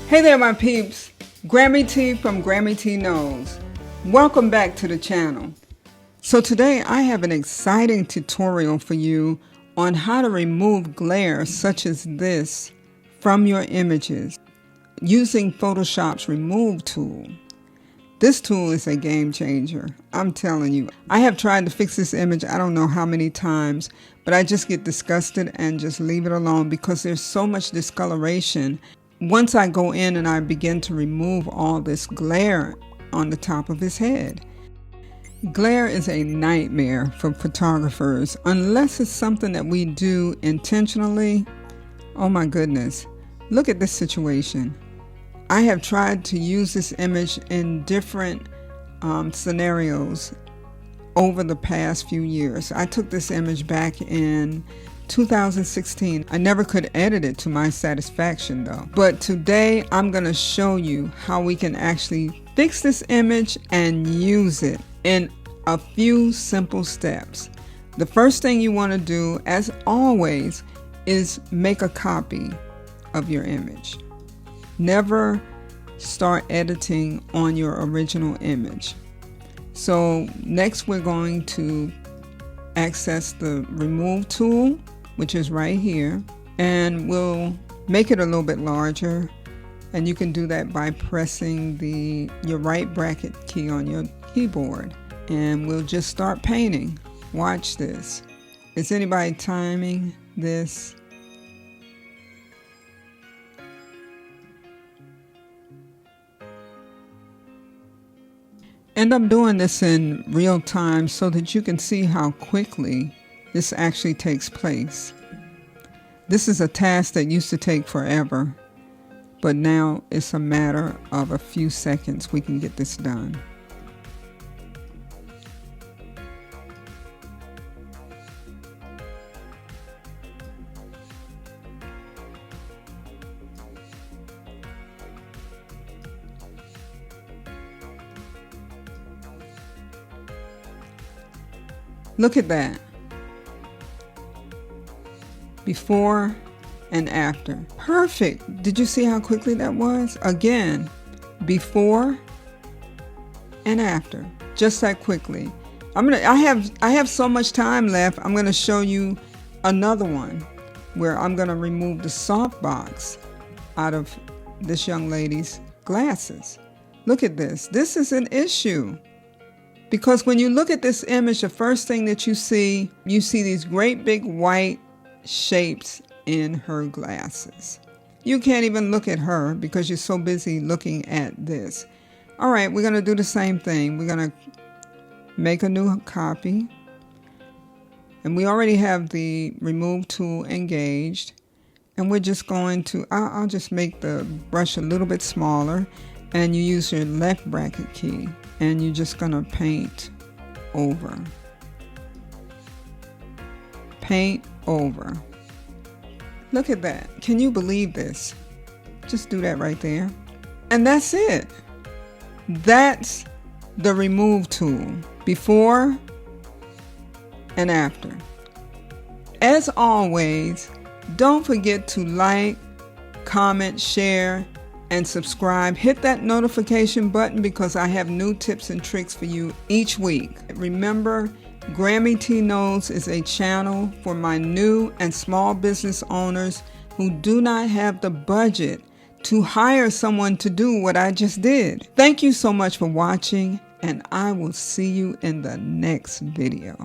Hey there my peeps, Grammy T from Grammy T Knows. Welcome back to the channel. So today I have an exciting tutorial for you on how to remove glare such as this from your images using Photoshop's remove tool. This tool is a game changer, I'm telling you. I have tried to fix this image I don't know how many times, but I just get disgusted and just leave it alone because there's so much discoloration. Once I go in and I begin to remove all this glare on the top of his head. Glare is a nightmare for photographers unless it's something that we do intentionally. Oh my goodness, look at this situation. I have tried to use this image in different scenarios over the past few years. I took this image back in 2016. I never could edit it to my satisfaction though. But today I'm going to show you how we can actually fix this image and use it in a few simple steps. The first thing you want to do, as always, is make a copy of your image. Never start editing on your original image. So next we're going to access the remove tool, which is right here, and we'll make it a little bit larger, and you can do that by pressing your right bracket key on your keyboard, and we'll just start painting. Watch this. Is anybody timing this? And I'm doing this in real time so that you can see how quickly this actually takes place. This is a task that used to take forever, but now it's a matter of a few seconds we can get this done. Look at that. Before and after. Perfect. Did you see how quickly that was? Again, before and after. Just that quickly. I have so much time left. I'm going to show you another one where I'm going to remove the softbox out of this young lady's glasses. Look at this. This is an issue. Because when you look at this image, the first thing that you see these great big white shapes in her glasses. You can't even look at her because you're so busy looking at this. All right, we're going to do the same thing. We're going to make a new copy. And we already have the remove tool engaged. And we're just going to, I'll just make the brush a little bit smaller. And you use your left bracket key. And you're just going to paint over. Paint over. Look at that. Can you believe this? Just do that right there. And that's it. That's the remove tool. Before and after. As always, don't forget to like, comment, share, and subscribe. Hit that notification button because I have new tips and tricks for you each week. Remember, Grammy T Knows is a channel for my new and small business owners who do not have the budget to hire someone to do what I just did. Thank you so much for watching, and I will see you in the next video.